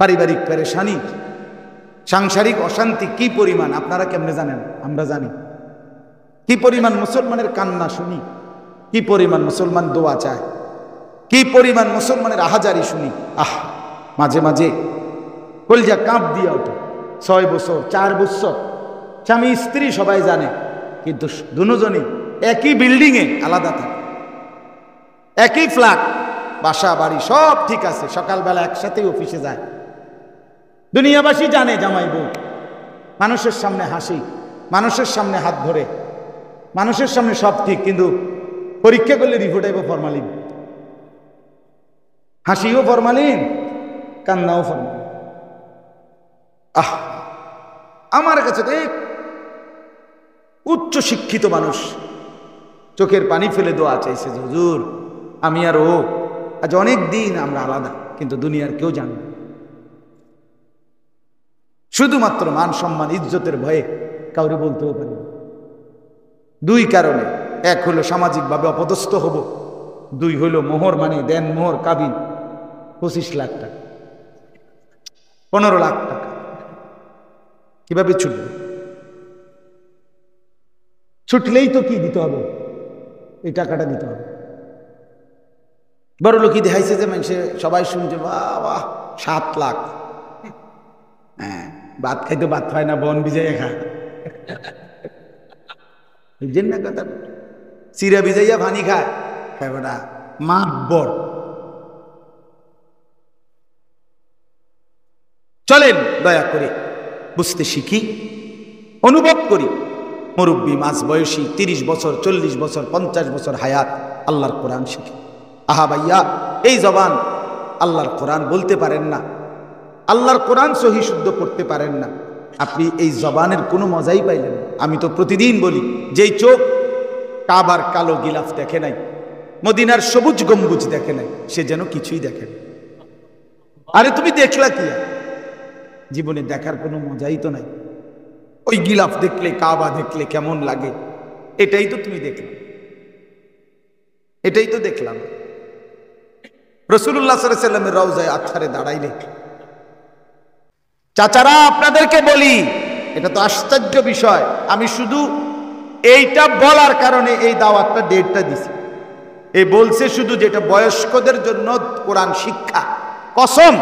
পারিবারিক পেরেশানি, সাংসারিক অশান্তি কি পরিমাণ আপনারা কেমনে জানেন? আমরা জানি। কি পরিমাণ মুসলমানের কান্না শুনি, কি পরিমাণ মুসলমান দোয়া চায়, কি পরিমাণ মুসলমানের আহাজারি শুনি। মাঝে মাঝে কলজা কাঁপ দিয়া ওঠে। 6 বছর 4 বছর স্বামী স্ত্রী সবাই জানে, কিন্তু দুজনই একই বিল্ডিংয়ে আলাদা থাকে, একই ফ্ল্যাট, বাসা বাড়ি সব ঠিক আছে, সকালবেলা একসাথেই অফিসে যায়। দুনিয়াবাসী জানে জামাই বউ, মানুষের সামনে হাসি, মানুষের সামনে হাত ধরে, মানুষের সামনে সব ঠিক, কিন্তু পরীক্ষা করলে রিপোর্ট আইব ফরমালিন। হাসিও ফরমালিন, কান্নাও ফরমালিন। আমার কাছে এক উচ্চ শিক্ষিত মানুষ চোখের পানি ফেলে দোয়া চাইছে, হুজুর আমি আর ও আজ অনেক দিন আমরা আলাদা, কিন্তু দুনিয়ার কেউ জানে না। শুধুমাত্র মান সম্মান ইজ্জতের ভয়ে কাউরে বলতেও পারি না। 2 কারণে, এক হলো সামাজিকভাবে অপদস্থ হব, 2 হলো মোহর, মানে দেন মোহর কাবিন 25 লাখ টাকা, 15 লাখ টাকা কিভাবে ছুটবে? ছুটলেই তো কি দিতে হবে, এই টাকাটা দিতে হবে। বড় লোকই দেখাইছে যে মানুষে সবাই শুনছে, বাহ 7 লাখ। হ্যাঁ, ভাত খাইতে ভাত খায় না, বন ভিজাইয়া খায়, বুঝছেন না কথা? চিরা ভিজাইয়া পানি খায়, খায় বেটা মাতবর। চলেন দয়া করে বুঝতে শিখি, অনুভব করি। মুরব্বী মাঝ বয়সী 30 বছর 40 বছর 50 বছর হায়াত, আল্লাহর কোরআন শিখি। ভাইয়া, এই জবান আল্লাহর কোরআন বলতে পারেন না, আল্লাহর কোরআন সহি শুদ্ধ করতে পারেন না, আপনি এই জবানের কোনো মজাই পাইলেন না। আমি তো প্রতিদিন বলি, যেই চোখ কাবার কালো গিলাফ দেখে নাই, মদিনার সবুজ গম্বুজ দেখে নাই, সে যেন কিছুই দেখে না। আরে তুমি দেখলা কি? জীবনে দেখার কোনো মজাই তো নাই। ওই গিলাফ দেখলে, কাবা দেখলে কেমন লাগে, এটাই তো তুমি দেখলে, এটাই তো দেখলাম। রাসূলুল্লাহ সাল্লাল্লাহু আলাইহি ওয়াসাল্লামের রওজায় আছারে দাঁড়াইলে, চাচারা আপনাদেরকে বলি, এটা তো আশ্চর্য বিষয়। আমি শুধু এইটা বলার কারণে এই দাওয়াতটা ডেটটা দিছি। এই বলছে শুধু যেটা বয়স্কদের জন্য কোরআন শিক্ষা, কসম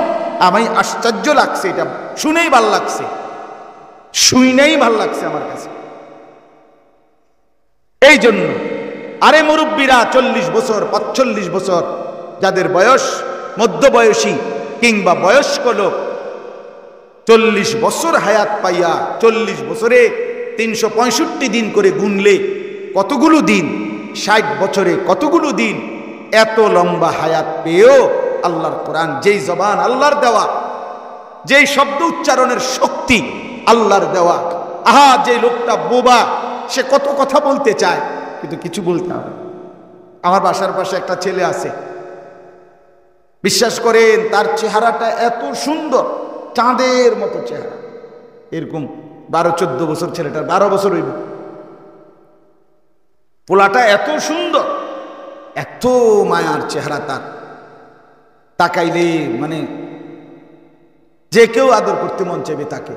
আমি আশ্চর্য লাগছে, এটা শুনেই ভাল লাগছে, শুনেই ভাল লাগছে আমার কাছে। এই জন্য আরে মুরব্বীরা 40 বছর 45 বছর যাদের বয়স, মধ্যবয়সী কিংবা বয়স্ক লোক, 40 বছর হায়াত পাইয়া 40 বছরে 365 দিন করে গুনলে কতগুলো দিন, 60 বছরে কতগুলো দিন, এত লম্বা হায়াত পেয়েও আল্লাহর কোরআন, যেই জবান আল্লাহর দেওয়া, যেই শব্দ উচ্চারণের শক্তি আল্লাহর দেওয়া, যে লোকটা বোবা, সে কত কথা বলতে চায় কিন্তু কিছু বলতে হবে। আমার বাসার পাশে একটা ছেলে আছে, বিশ্বাস করেন তার চেহারাটা এত সুন্দর, চাঁদের মতো চেহারা, এরকম 12-14 বছর, ছেলেটার 12 বছর হইব, পোলাটা এত সুন্দর, এত মায়ার চেহারা তার, তাকাইলে মানে যে কেউ আদর করতে মন চাইবে তাকে,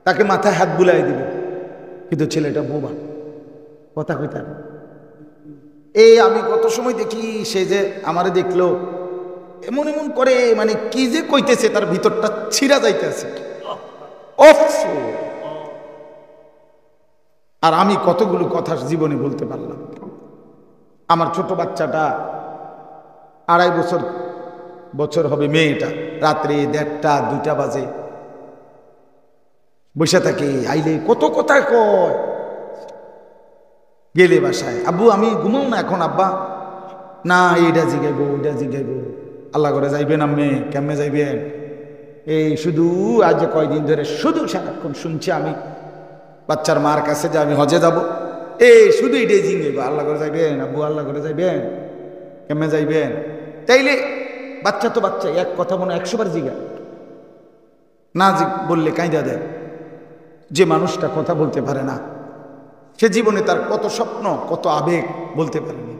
তাকে মাথায় হাত বুলাই দিবে, কিন্তু ছেলেটা বোবা, কথা কইতা। এই আমি কত সময় দেখি, সে যে আমারে দেখলো এমন এমন করে, মানে কি যে কইতেছে তার ভিতরটা ছিঁড়া যাইতেছে। আর আমি কতগুলো কথা জীবনে বলতে পারলাম। আমার ছোট বাচ্চাটা 2.5 বছর হবে, মেয়েটা রাত্রে 1:30-2টা বাজে বসে থাকে, আইলে কত কথা কয়। গেলে বাসায়, আব্বু আমি ঘুমাও না এখন, আব্বা না এইটা জিগাইব ওইটা জিগাইব, আল্লাহ করে যাইবেন আম্মে, কেমনে যাইবেন, এই শুধু আজ কয়দিন ধরে শুধু সারাক্ষণ শুনছি আমি বাচ্চার মার কাছে যে আমি হজে যাব, এই শুধু এটাই জিগাইব, আল্লাহ করে যাইবেন আব্বু, আল্লাহ করে যাইবেন, কেমনে যাইবেন। তাইলে বাচ্চা তো বাচ্চা, এক কথা মনে 100 বার জিগা না বললে কাঁদা দেয়। যে মানুষটা কথা বলতে পারে না, সে জীবনে তার কত স্বপ্ন, কত আবেগ বলতে পারেনি।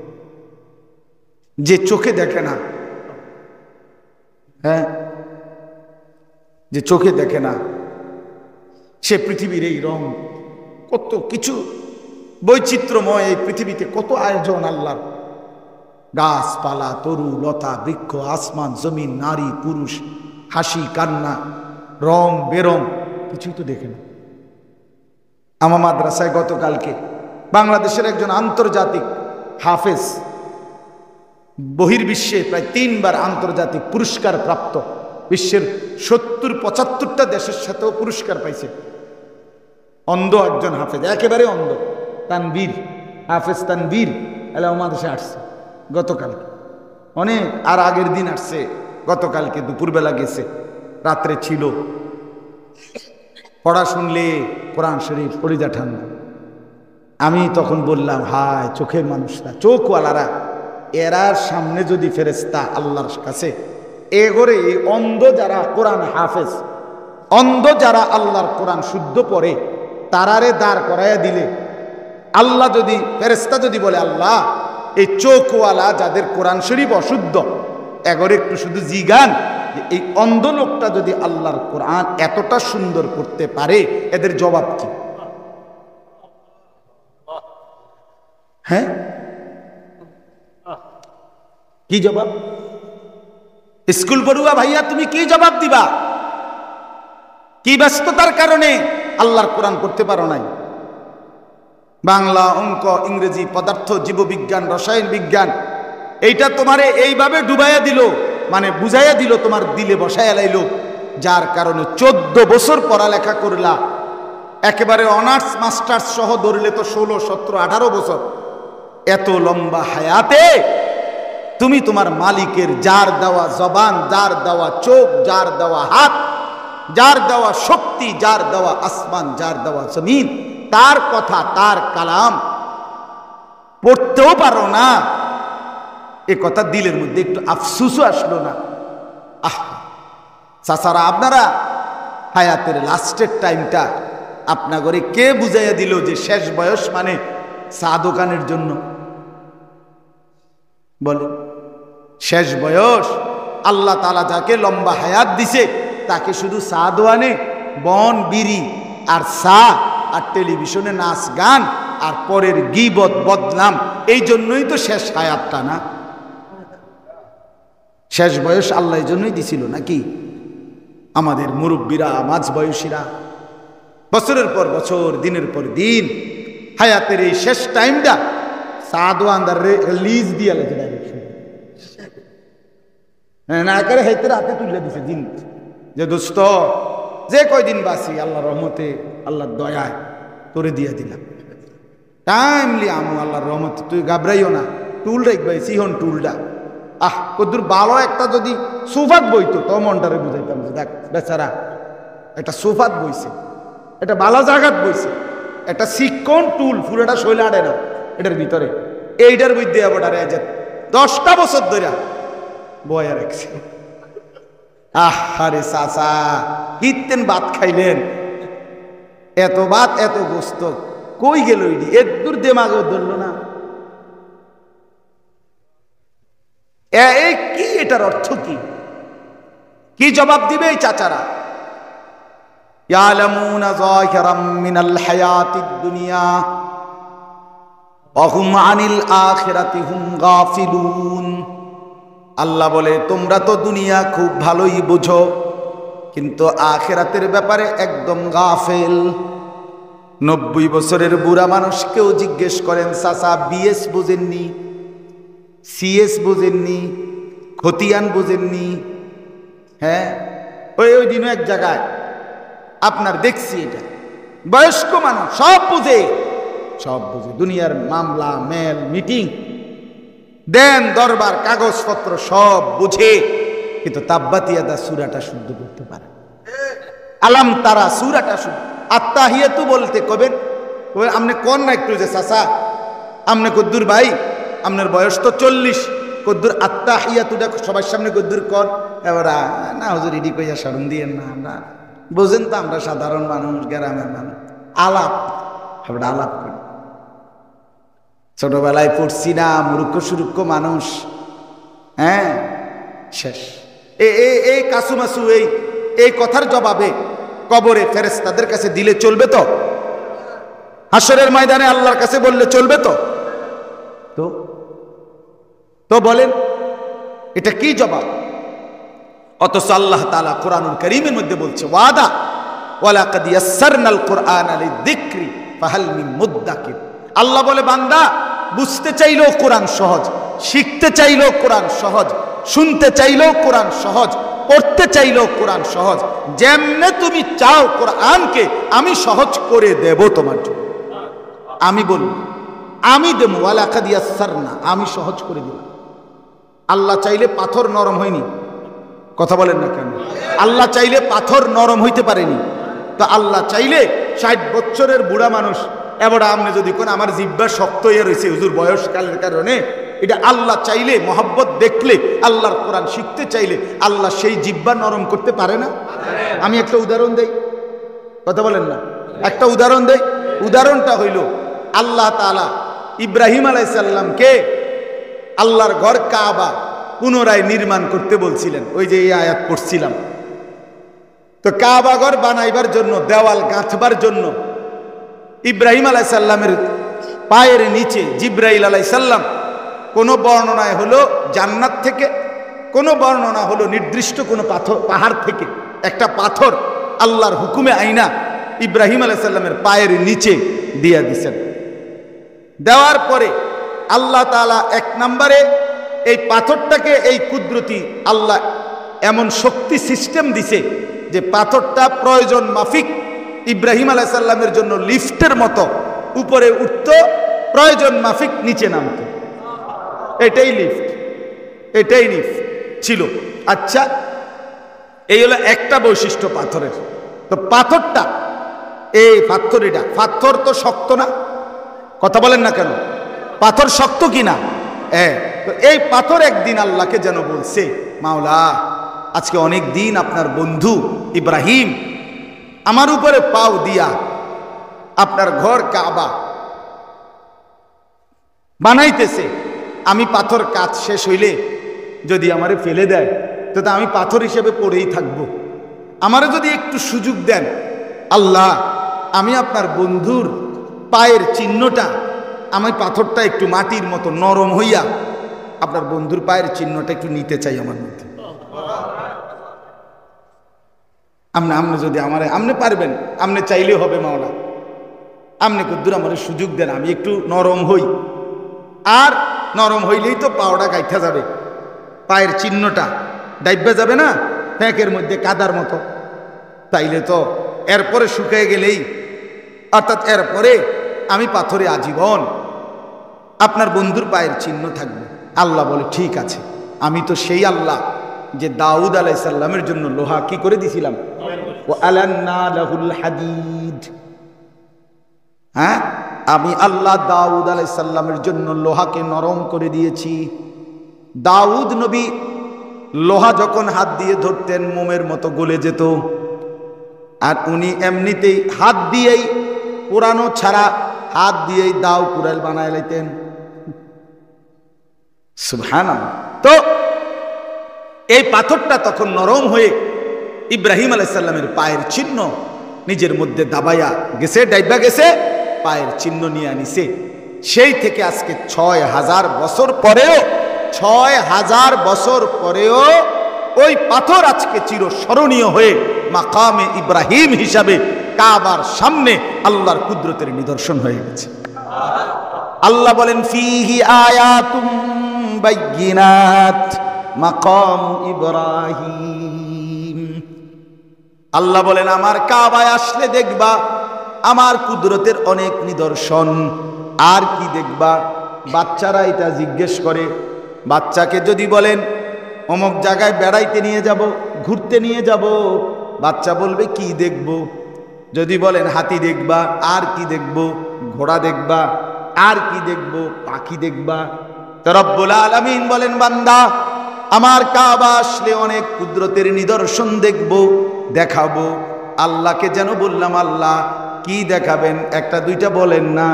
যে চোখে দেখে না, হ্যাঁ যে চোখে দেখে না, সে পৃথিবীর এই রং, কত কিছু বৈচিত্র্যময় এই পৃথিবীতে, কত আয়োজন আল্লাহর, গাছপালা, তরু লতা, বৃক্ষ, আসমান জমিন, নারী পুরুষ, হাসি কান্না, রং বেরং, কিছুই তো দেখে না। আমার মাদ্রাসায় গতকালকে বাংলাদেশের একজন আন্তর্জাতিক হাফেজ, বহির্বিশ্বে প্রায় 3 বার আন্তর্জাতিক পুরস্কার প্রাপ্ত, বিশ্বের 70-75টা দেশের সাথেও পুরস্কার পাইছে, অন্ধ একজন হাফেজ, একেবারে অন্ধ, তানবীর, হাফেজ তানবীর আমাদের দেশে আসছে গতকালকে, অনেক আর আগের দিন আসছে, গতকালকে দুপুরবেলা গেছে, রাত্রে ছিল। পড়া শুনলে কোরআন শরীফ কলিজা ঠান্ডা। আমি তখন বললাম, হায় চোখের মানুষরা, চোখওয়ালারা, এরার সামনে যদি ফেরেশতা আল্লাহর কাছে এগোরে, এই অন্ধ যারা কোরআন হাফেজ, অন্ধ যারা আল্লাহর কোরআন শুদ্ধ পড়ে, তারারে দাঁড় করাইয়া দিলে, আল্লাহ যদি, ফেরেশতা যদি বলে, আল্লাহ এই চোখওয়ালা যাদের কোরআন শরীফ অশুদ্ধ, এগোরে একটু শুধু জিগান, এই অন্ধ লোকটা যদি আল্লাহর কোরআন এতটা সুন্দর করতে পারে, এদের জবাব কি? হ্যাঁ, কি জবাব? স্কুল পড়ুয়া ভাইয়া, তুমি কি জবাব দিবা? কি ব্যস্ততার কারণে আল্লাহর কোরআন করতে পারো নাই? বাংলা, অঙ্ক, ইংরেজি, পদার্থ, জীববিজ্ঞান, রসায়ন বিজ্ঞান, এইটা তোমারে এইভাবে ডুবাইয়া দিল, মানে বুঝাইয়া দিল, তোমার দিলে বসাইয়া লাইল, যার কারণে 14 বছর পড়ালেখা করলা, একেবারে অনার্স মাস্টার্স সহ ধরলে তো 16, 17, 18 বছর। এত লম্বা হায়াতে তুমি তোমার মালিকের, যার দেওয়া জবান, যার দেওয়া চোখ, যার দেওয়া হাত, যার দেওয়া শক্তি, যার দেওয়া আসমান, যার দেওয়া জমিন, তার কথা, তার কালাম পড়তেও পারো না। এ কথা দিলের মধ্যে একটু আফসুসও আসলো না? চাচারা, আপনারা হায়াতের লাস্টের টাইমটা আপনাগরে কে বুঝাইয়া দিল যে শেষ বয়স মানে চা দোকানের জন্য? বলে শেষ বয়স, আল্লাহ তাআলা যাকে লম্বা হায়াত দিছে, তাকে শুধু চা দোয়ানে, বন বিড়ি আর চা আর টেলিভিশনে নাচ গান আর পরের গীবত বদনাম, এই জন্যই তো শেষ হায়াতটা না? শেষ বয়স আল্লাহ এই জন্যই দিছিল নাকি? আমাদের মুরব্বীরা, মাঝ বয়সীরা বছরের পর বছর, দিনের পর দিন হায়াতের এই শেষ টাইমটা সাদো আন্দার লিজ দিয়ে লেগে না করে হাইতে হাতে তুলে দিছে দিন, যে দোস্ত যে কয়দিন বাঁচি আল্লাহর রহমতে, আল্লাহর দয়ায় তোরে দিয়ে দিলাম, টাইমলি আমু আল্লাহর রহমতে, তুই ঘাবড়াইও না, টুল রাখবাই সিহন টুলটা, কদ্দুর ভালো একটা যদি সোফাত বইতো তো মনটারে বুঝাইতাম যে দেখ বেচারা একটা সোফাত বইছে, এটা বালা জাগাত বইছে, একটা শিক্ষণ টুল পুরোটা শৈলে আড়ে না এটার ভিতরে, এইটার বই দিয়ে আবার 10টা বছর ধরে বয়া রাখছে। আরে চাচা, কিতেন ভাত খাইলেন, এত ভাত এত গোস্ত কই গেল? এর দূর দেমাগও ধরল না। কি এটার অর্থ কি? কি জবাব দিবে এই চাচারা? ইয়ালামুনা যাহিরাম মিনাল হায়াতিদ দুনিয়া ওয়া হুম আনিল আখিরাতি হুম গাফিলুন। আল্লাহ বলে, তোমরা তো দুনিয়া খুব ভালোই বুঝো, কিন্তু আখিরাতের ব্যাপারে একদম গাফেল। 90 বছরের বুড়া মানুষকেও জিজ্ঞেস করেন, চাচা বিএস বুঝেননি, সিএস বুঝেননি, খতিয়ান বুঝেননি? হ্যাঁ, ওই দিনও এক জায়গায় আপনার দেখছি, এটা বয়স্ক মানুষ সব বুঝে, সব বুঝে, দুনিয়ার মামলা মেল মিটিং দেন দরবার কাগজপত্র সব বুঝে, কিন্তু তাব্বাতিয়াদা সূরাটা শুদ্ধ করতে পারে, আলাম তারা সূরাটা শুদ্ধ, আত্তাহিয়াতু বলতে কবেন আপনি কোন না একটু, যে চাচা আপনি কদ্দুর ভাই, আপনার বয়স তো 40, কদ্দুর আত্তাহিয়াতুটা সবার সামনে কদ্দুর কর, এবার না হুজুর ইডি কইয়া শরম দিয়েন না, আমরা বোঝেন তো আমরা সাধারণ মানুষ, গ্রামের মানুষ, আলাপ আমরা আলাপ করি, ছোটবেলায় পড়ছি না, মূর্খ সুরুক্ষ মানুষ। হ্যাঁ, শেষ এই কাসুমাসু এই এই কথার জবাবে কবরে ফেরেশতাদের কাছে দিলে চলবে তো? হাসরের ময়দানে আল্লাহর কাছে বললে চলবে তো? তো বলেন এটা কি জবাব? অথচ আল্লাহ তাআলা কোরআনুল কারীমের মধ্যে বলছে ওয়াদা ওয়ালাকাদ ইয়াসসারনাল কুরআনা লিযিকরি ফাহাল মিন মুদ্দাকির। আল্লাহ বলে বান্দা বুঝতে চাইলেও কোরআন সহজ, শিখতে চাইলেও কোরআন সহজ, শুনতে চাইলেও কোরআন সহজ, পড়তে চাইলেও কোরআন সহজ। যেমনে তুমি চাও কোরআনকে আমি সহজ করে দেব তোমার জন্য। আমি বলবো আমি দেব, ওয়ালাকাদ ইয়াসসারনা, আমি সহজ করে দিব। আল্লাহ চাইলে পাথর নরম হয়নি, কথা বলেন না কেন? আল্লাহ চাইলে পাথর নরম হইতে পারেনি। তো আল্লাহ চাইলে 60 বছরের বুড়া মানুষ এবার আপনি যদি কোন আমার জিহ্বা শক্ত হয়ে রয়েছে হুজুর বয়সকালের কারণে, এটা আল্লাহ চাইলে মহব্বত দেখলে আল্লাহর কোরআন শিখতে চাইলে আল্লাহ সেই জিহ্বা নরম করতে পারে না? আমি একটা উদাহরণ দেই, কথা বলেন না? একটা উদাহরণ দেই। উদাহরণটা হইল আল্লাহ তাআলা ইব্রাহিম আলাইহিস সালামকে আল্লাহর ঘর কাবা পুনরায় নির্মাণ করতে বলছিলেন। ওই যে এই আয়াত পড়ছিলাম। তো কাবা ঘর বানাইবার জন্য, দেওয়াল গাঁথবার জন্য ইব্রাহিম আলাইহিস সালামের পায়ের নিচে জিব্রাইল আলাইহিস সালাম, কোন বর্ণনায় হলো জান্নাত থেকে, কোন বর্ণনা হলো নির্দিষ্ট কোন পাহাড় থেকে একটা পাথর আল্লাহর হুকুমে আইনা ইব্রাহিম আলাইহিস সালামের পায়ের নিচে দিয়া দিছেন। দেওয়ার পরে আল্লাহ তাআলা 1 নম্বরে এই পাথরটাকে, এই কুদরতি আল্লাহ এমন শক্তি সিস্টেম দিছে যে পাথরটা প্রয়োজন মাফিক ইব্রাহিম আলাইহিস সালামের জন্য লিফটের মতো উপরে উঠতো, প্রয়োজন মাফিক নিচে নামতো। এটাই লিফট ছিল। আচ্ছা, এই হলো একটা বৈশিষ্ট্য পাথরের। তো পাথরটা, এই পাথরটা, পাথর তো শক্ত না, কথা বলেন না কেন? পাথর শক্ত কিনা? তো এই পাথর একদিন আল্লাহকে যেন বলছে, মাওলা আজকে অনেক দিন আপনার বন্ধু ইব্রাহিম আমার উপরে পাও দিয়া আপনার ঘর কাবা বানাইতেছে, আমি পাথর কাজ শেষ হইলে যদি আমারে ফেলে দেয় তো আমি পাথর হিসেবে পড়েই থাকবো। আমারে যদি একটু সুযোগ দেন আল্লাহ, আমি আপনার বন্ধুর পায়ের চিহ্নটা, আমি পাথরটা একটু মাটির মতো নরম হইয়া আপনার বন্ধুর পায়ের চিহ্নটা একটু নিতে চাই আমার মধ্যে। আপনি যদি আমারে, আপনি পারবেন, আপনি চাইলে হবে মাওলা, আপনি কদ্দুর আমার সুযোগ দেন, আমি একটু নরম হই। আর নরম হইলেই তো পাওটা গাইথা যাবে, পায়ের চিহ্নটা ডাইবা যাবে না ফ্যাঁকের মধ্যে কাদার মতো। তাইলে তো এরপরে শুকিয়ে গেলেই, অর্থাৎ এরপরে আমি পাথরে আজীবন আপনার বন্ধুর পায়ের চিহ্ন থাকবে। আল্লাহ বলে ঠিক আছে, আমি তো সেই আল্লাহ যে দাউদ আলাইহিস সালামের জন্য লোহা কি করে দিছিলাম, ও আলান্না লাহুল হাদিদ। হ্যাঁ, আমি আল্লাহ দাউদ আলাইহিস সালামের জন্য লোহাকে নরম করে দিয়েছি। দাউদ নবী লোহা যখন হাত দিয়ে ধরতেন মোমের মতো গলে যেত, আর উনি এমনিতেই হাত দিয়েই পুরানো ছাড়া হাত দিয়েই দাও কুড়াল বানায় লাইতেন। সুবহানাল্লাহ। তো এই পাথরটা তখন নরম হয়ে ইব্রাহিম আলাইহিস সালামের পায়ের চিহ্ন নিজের মধ্যে দাবাইয়া গেছে, ডাইবা গেছে, পায়ের চিহ্ন নিয়ে আনিছে। সেই থেকে আজকে 6000 বছর পরেও, 6000 বছর পরেও ওই পাথর আজকে চিরস্মরণীয় হয়ে মাকামে ইব্রাহিম হিসাবে কাবার সামনে আল্লাহর কুদরতের নিদর্শন হয়ে গেছে। আল্লাহ বলেন ফিহি আয়াতুম বাইয়িনাত মাকাম ইব্রাহিম। আল্লাহ বলেন আমার কাবায় আসলে দেখবা আমার কুদরতের অনেক নিদর্শন। আর কি দেখবা? বাচ্চারা এটা জিজ্ঞেস করে। বাচ্চাকে যদি বলেন অমুক জায়গায় বেড়াইতে নিয়ে যাব, ঘুরতে নিয়ে যাব, বাচ্চা বলবে কি দেখব? যদি বলেন হাতি দেখবা, আর কি দেখব? ঘোড়া দেখবা, আর কি দেখব? পাখি দেখবা। তো রব্বুল আলামিন বলেন বান্দা আমার কাবা আসলে অনেক কুদরতের নিদর্শন দেখব, দেখাবো। আল্লাহকে যেন বললাম আল্লাহ কি দেখাবেন? একটা দুইটা বলেন না।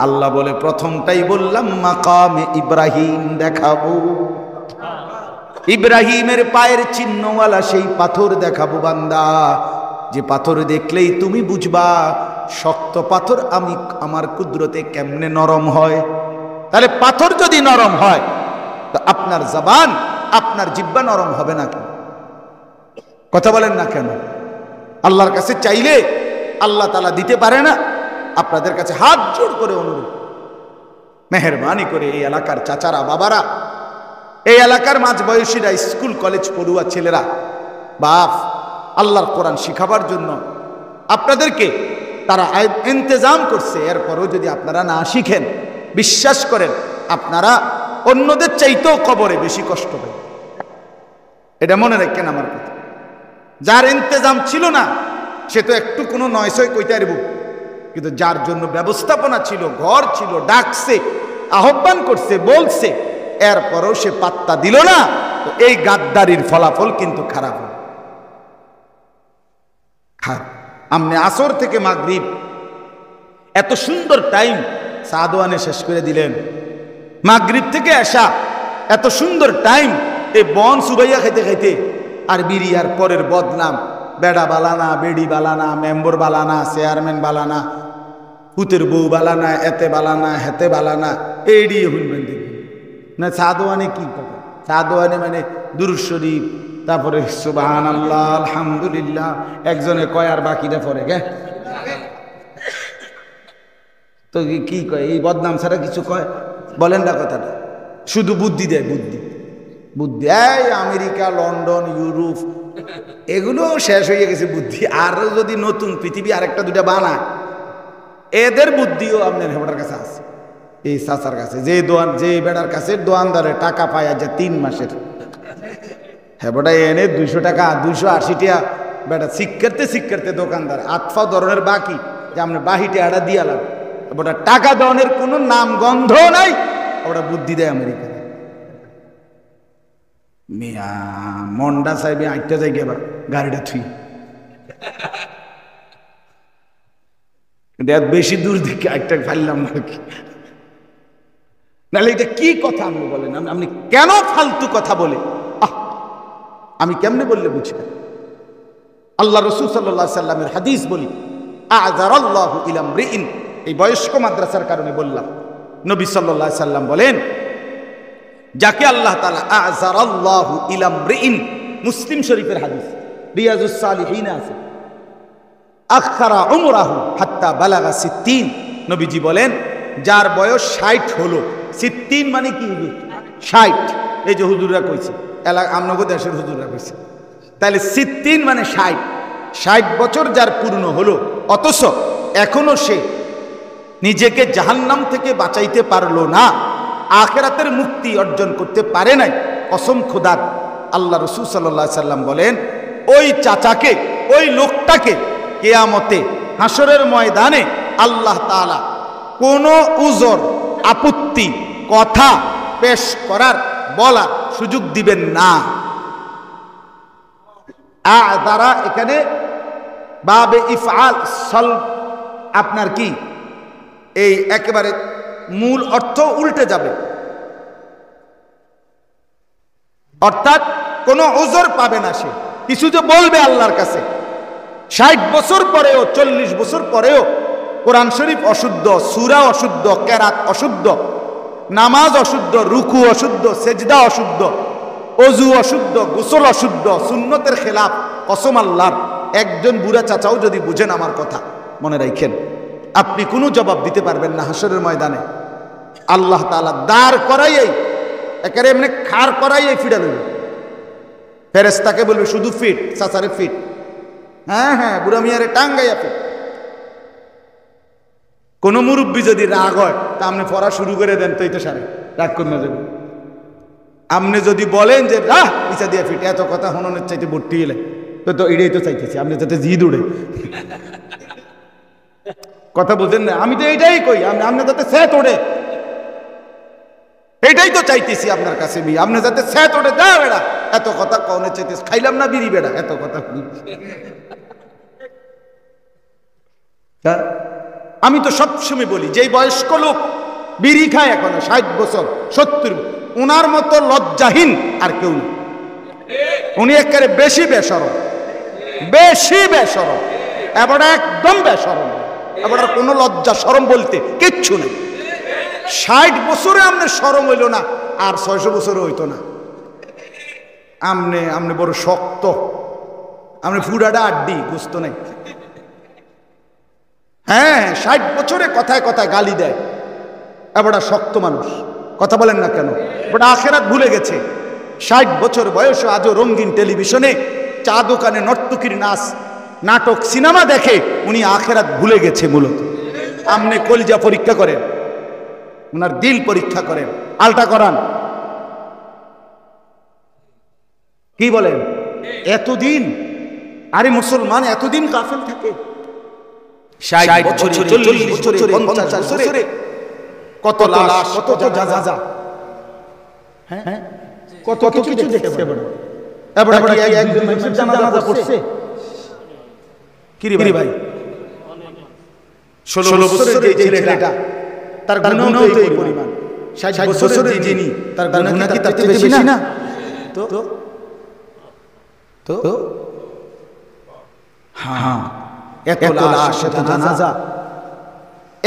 আল্লাহ বলে প্রথমটাই বললাম মাকামে ইব্রাহিম দেখাবো। ইব্রাহিমের পায়ের চিহ্নওয়ালা সেই পাথর দেখাবো বান্দা, যে পাথর দেখলেই তুমি বুঝবা শক্ত পাথর আমি আমার কুদরতে কেমনে নরম হয়। তাহলে পাথর যদি নরম হয় তো আপনার জবান, আপনার জিহ্বা নরম হবে না কেন? কথা বলেন না কেন? আল্লাহর কাছে চাইলে আল্লাহ তাআলা দিতে পারে না? আপনাদের কাছে হাত জোড় করে অনুরোধ, মেহেরবানি করে এই এলাকার চাচারা, বাবারা, এই এলাকার মাঝবয়সীরা, স্কুল কলেজ পড়ুয়া ছেলেরা, বাপ, আল্লাহর কোরআন শিখাবার জন্য আপনাদেরকে তারা ইন্তজাম করছে, এরপরও যদি আপনারা না শিখেন, বিশ্বাস করেন আপনারা অন্যদের চাইতেও কবরে বেশি কষ্ট পাবেন। এটা মনে রাখেন আমার কথা। যার ইন্তজাম ছিল না সে তো একটু কোনো নয়সয় কইতে পারব, কিন্তু যার জন্য ব্যবস্থাপনা ছিল, ঘর ছিল, ডাকছে, আহ্বান করছে, বলছে, এরপরও সে পাত্তা দিল না, তো এই গাদ্দারির ফলাফল কিন্তু খারাপ হবে। আমনে আসর থেকে মাগরিব এত সুন্দর টাইম সাদওয়ানে শেষ করে দিলেন, মাগরিব থেকে এশা এত সুন্দর টাইম, এই বন সুবাইয়া খাইতে খাইতে আর বিড়ি, আর পরের বদনাম, বেড়া বালানা, বেড়ি বালানা, মেম্বর বালানা, চেয়ারম্যান বালানা, পুতের বউ বালানা, এতে বালানা, হেতে বালানা, এইডিয়ে শুনবেন দেখবেন না। সাদওয়ানে কি কথা? সাদওয়ানে মানে দুরূদ শরীফ, তারপরে সুবহানাল্লাহ, আলহামদুলিল্লাহ, একজনে কয় আর বাকিরা পড়ে গে। তো কি কয়? এই বদনাম ছাড়া কিছু কয়? বলেন না কথাটা, শুধু বুদ্ধি দেয়, বুদ্ধি বুদ্ধি। এই আমেরিকা, লন্ডন, ইউরোপ এগুলো শেষ হয়ে গেছে বুদ্ধি। আরো যদি নতুন পৃথিবী আরেকটা দুটা বানায়, এদের বুদ্ধিও আপনার হেবটার কাছে আছে, এই চাচার কাছে। যে বেড়ার কাছে দোয়ানদারে টাকা পায় আজ 3 মাসের, হেবটা এনে 200 টাকা, 280 টাকা বেটা শিক্ষার্থে দোকানদার আতফা ধরনের বাকি, যে আমরা বাহিটে আড়া দিয়ালাম, ওটা টাকা দেওয়ানের কোনো নাম গন্ধ নাই। ওটা বুদ্ধি দেয় আমেরিকা। মিয়া মন্ডা সাহেব আইটা যাই গেবার গাড়িটা থুই, বেশি দূর দিকে একটা ফাইলাম নাকি? নাহলে এটা কি কথা আপনি বলেন? আপনি কেন ফালতু কথা বলে? আমি কেমনে বললে বুঝবেন? আল্লাহ রাসূল সাল্লাল্লাহু আলাইহি সাল্লামের হাদিস বলি, আ'যারাল্লাহু ইলা মরিইন, এই বয়স্ক মাদ্রাসার কারণে বললাম। নবী সাল্লাল্লাহু আলাইহি সাল্লাম বলেন, যাকে আল্লাহ তাআলা আ'যারাল্লাহু ইলা মরিইন, মুসলিম শরীফের হাদিস, রিয়াজুস সালিহিন আছে, আখারা উমরাহু হাত্তা বালাগা 60, নবীজি বলেন যার বয়স 60 হলো, 60 মানে কি? 60। এই যে হুজুররা কইছে, আমনগো দেশের হুজুররা কইছে, তাহলে 60 মানে 60 বছর যার পূর্ণ হলো, অথচ এখনো সে নিজেকে জাহান্নাম থেকে বাঁচাইতে পারলো না, আখিরাতের মুক্তি অর্জন করতে পারে নাই, কসম খোদার, আল্লাহ রাসূল সাল্লাল্লাহু আলাইহি সাল্লাম বলেন ওই চাচাকে, ওই লোকটাকে কিয়ামতে হাসরের ময়দানে আল্লাহ তাআলা কোনো উযর, আপত্তি, কথা পেশ করার, বলার সুযোগ দিবেন না। আ'যারা এখানে বাবে ইফআল সল, আপনার কি এই একেবারে মূল অর্থ উল্টে যাবে, অর্থাৎ কোনো উযর পাবে না সে, কিছু যে বলবে আল্লাহর কাছে। 60 বছর পরেও, 40 বছর পরেও কোরআন শরীফ অশুদ্ধ, সূরা অশুদ্ধ, কেরাত অশুদ্ধ, নামাজ অশুদ্ধ, রুকু অশুদ্ধ, সেজদা অশুদ্ধ, ওযু অশুদ্ধ, গোসল অশুদ্ধ, সুন্নতের খেলাফ, কসম আল্লাহর, একজন বুড়া চাচাও যদি বুঝেন আমার কথা, মনে রাখেন আপনি কোনো জবাব দিতে পারবেন না হাসরের ময়দানে। আল্লাহ তাআলা দাঁড় করাইয়াই, একেবারে এমনি খাড় করাইয়াই ফিরা দেবে, ফেরেশতাকে বলবে শুধু ফিট, চাচারে ফিট, হ্যাঁ হ্যাঁ বুড়া মিয়ারে টাঙ্গাইয়া ফিট। কোন মুরব্বী যদি রাগ হয় তা আপনি পড়া শুরু করে দেন, তো এই তো সারে রাগ করে না যাবে। আপনি যদি বলেন যে রাহ ইচ্ছা দিয়ে ফিট, এত কথা হননের চাইতে ভর্তি এলে, তো এটাই তো চাইতেছি আপনি যাতে জিদ উড়ে, কথা বুঝেন না? আমি তো এইটাই কই, আপনি যাতে সেট ওড়ে, এইটাই তো চাইতেছি আপনার কাছে, আপনি যাতে সেট ওড়ে। দা বেড়া এত কথা কনের চাইতেছি, খাইলাম না বিড়ি বেড়া, এত কথা। আমি তো সবসময় বলি, যেই বয়স্ক লোক বিড়ি খায় এখনো 60 বছর 70, ওনার মতো লজ্জাহীন আর কেউ নেই। উনি একেবারে বেশি বেশরম, বেশি বেশরম, এবার একদম বেশরম, এবার কোনো লজ্জা শরম বলতে কিচ্ছু নেই। 60 বছরে আমনে শরম হইল না, আর 600 বছরে হইতো না। আমনে বড় শক্ত, আমনে ফুডাটা আড্ডি বুঝতো নাই। হ্যাঁ, 60 বছরে কথায় কথায় গালি দেয়, এবার শক্ত মানুষ। কথা বলেন না কেন? বড় আখেরাত ভুলে গেছে। 60 বছর বয়সে আজও রঙিন টেলিভিশনে, চা দোকানে নর্তকীর নাচ, নাটক, সিনেমা দেখে উনি আখেরাত ভুলে গেছে মূলত। আমনে কলিজা পরীক্ষা করেন, ওনার দিল পরীক্ষা করেন, আলটা করান। কি বলেন? এতদিন, আরে মুসলমান এতদিন কাফেল থাকে? 60 বছরে, 40 বছরে, 50 বছরে কত লাশ, কত জানাজা, হ্যাঁ কত কিছু দেখছে। এবার একজন মানুষের জানাজা পড়ছে কি রে ভাই? 16 বছরের যে ছেলেটা, তার গুনাহ তো এই পরিমাণ। 60 বছরের যিনি, তার গুনাহ কি তার চেয়ে বেশি না? তো তো হ্যাঁ, এত লাশ, এত জানাজা,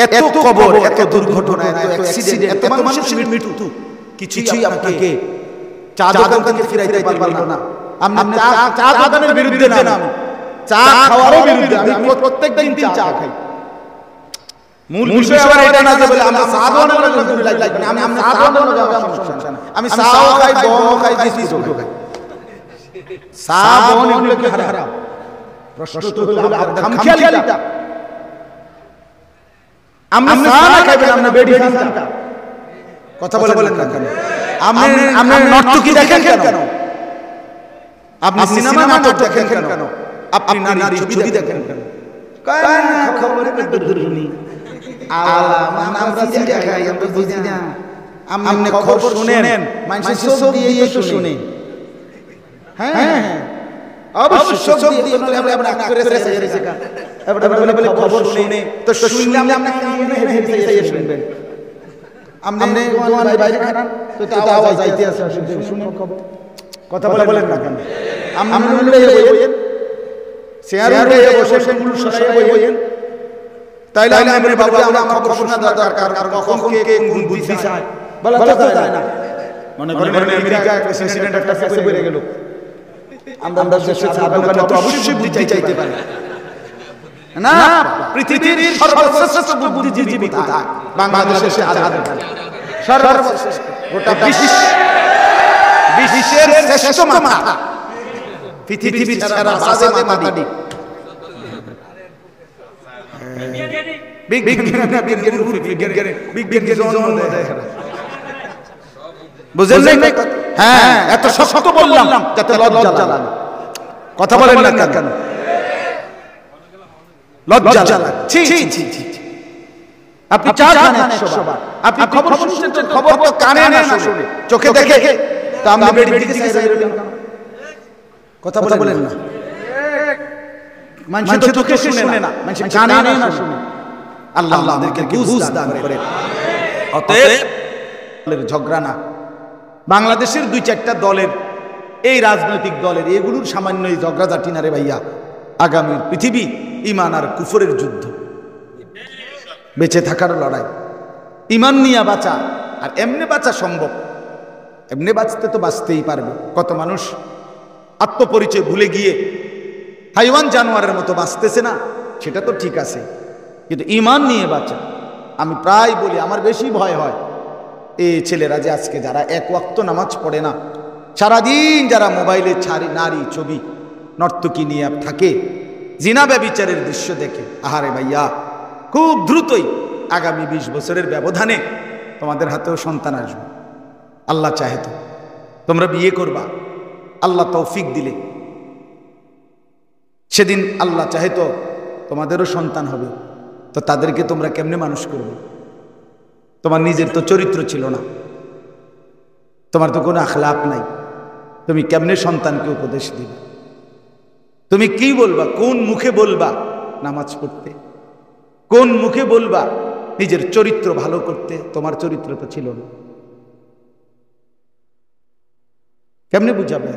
এত কবর, এত দুর্ঘটনা, এত অ্যাক্সিডেন্ট, এত মানুষের মৃত্যু, কিছুই আপনাকে চা দোকান থেকে ফিরাইতে পারলো না। আপনি চা দোকানের বিরুদ্ধে না, আমি চা খাওয়ারও বিরুদ্ধে। আমি প্রত্যেকদিন চা খাই। মূল বিষয় আমার এটা না যে বলে আমরা চা দোকানের লোক লাগবে না, আমি চা দোকানের লোক, আমি চাও খাই, বড় খাই, বিস্কুটও খাই। চা বন এগুলো কি হারাম? প্রশ্ন তো হলো আপনার খামখেয়ালিটা। আপনি চা না খাবেন, আপনি বেডি খান। কথা বলেন না কেন? আপনি নর্তকী দেখেন কেন? আপনি সিনেমা নাটক দেখেন কেন? আপনি নারী ছবি দেখেন কেন? কারণ খবরে দুর্নি আল্লাহ আমরা সিটা খাই, আমরা বুঝি না। আপনি খবর শুনেন, মানুষ সব দিয়ে তো শুনে। হ্যাঁ অবশ্যই সব দিয়ে তো আমরা করে রেখেছি। এবার বলে খবর শুনে তো শুনলে আপনি কেমনে হেসে শুনবেন? আপনি দোকানের বাইরে খান তো আওয়াজ আইতে আছে, শুনুন খবর। কথা বলেন না কেন? আপনি বলেন চেয়ারে বসে মুল সরাইয়া বলেন, তাইলে আপনি বাবা আমার খবর শোনা দরকার। আর কখন কে কোন বুদ্ধি চায় বলা তো যায় না। মনে করেন আমেরিকা প্রেসিডেন্ট একটা ফেসে বেরে গেল, আমরা দেশে চা দোকানে তো অবশ্যই বুদ্ধি চাইতে পারি না। পৃথিবীর সর্বশ্রেষ্ঠ বুদ্ধিজীবী কোথায়? বাংলাদেশে চা দোকান সর্বশ্রেষ্ঠ। গোটা বিশ্বের শ্রেষ্ঠ মাথা পৃথিবীর সারা বাজে মাতাডি বুঝলেন? হ্যাঁ, এত শক্ত বললাম যাতে লজ্জা লাগে। কথা বলেন না কেন? লজ্জা লাগে। আপনি চা খান 100 বার, আপনি খবর শুনছেন, খবর তো কানে না শুনে চোখে দেখে, তো আমরা বেডি দিকে চাইবেন কেন? কথা বলেন না। মানুষ তো চোখে শুনে না, মানুষ কানে না শুনে। আল্লাহ আমাদেরকে বুঝ দান করেন। অতএব ঝগড়া না। বাংলাদেশের 2-4টা দলের, এই রাজনৈতিক দলের, এগুলোর সামান্য এই ঝগড়াঝাটি না রে ভাইয়া। আগামী পৃথিবী ঈমান আর কুফরের যুদ্ধ, বেঁচে থাকার লড়াই। ঈমান নিয়ে বাঁচা, আর এমনি বাঁচা সম্ভব। এমনি বাঁচতে তো বাঁচতেই পারবে। কত মানুষ আত্মপরিচয় ভুলে গিয়ে হাইওয়ান জানোয়ারের মতো বাঁচতেছে না, সেটা তো ঠিক আছে, কিন্তু ঈমান নিয়ে বাঁচা। আমি প্রায় বলি, আমার বেশি ভয় হয় এই ছেলেরা যে আজকে যারা এক ওয়াক্ত নামাজ পড়ে না, সারাদিন যারা মোবাইলে নারী ছবি নর্তকী নিয়ে থাকে, জিনা ব্যভিচারের দৃশ্য দেখে। আহারে ভাইয়া, খুব দ্রুতই আগামী 20 বছরের ব্যবধানে তোমাদের হাতেও সন্তান আসবে। আল্লাহ চাহে তো তোমরা বিয়ে করবা, আল্লাহ তৌফিক দিলে সেদিন আল্লাহ চাহে তো তোমাদেরও সন্তান হবে। তো তাদেরকে তোমরা কেমনে মানুষ করবে? তোমার নিজের তো চরিত্র ছিল না, তোমার তো কোনো আখলাক নাই, তুমি কেমনে সন্তানকে উপদেশ দিবে? তুমি কি বলবা? কোন মুখে বলবা নামাজ পড়তে? কোন মুখে বলবা নিজের চরিত্র ভালো করতে? তোমার চরিত্র তো ছিল না, কেমনে বুঝাবে?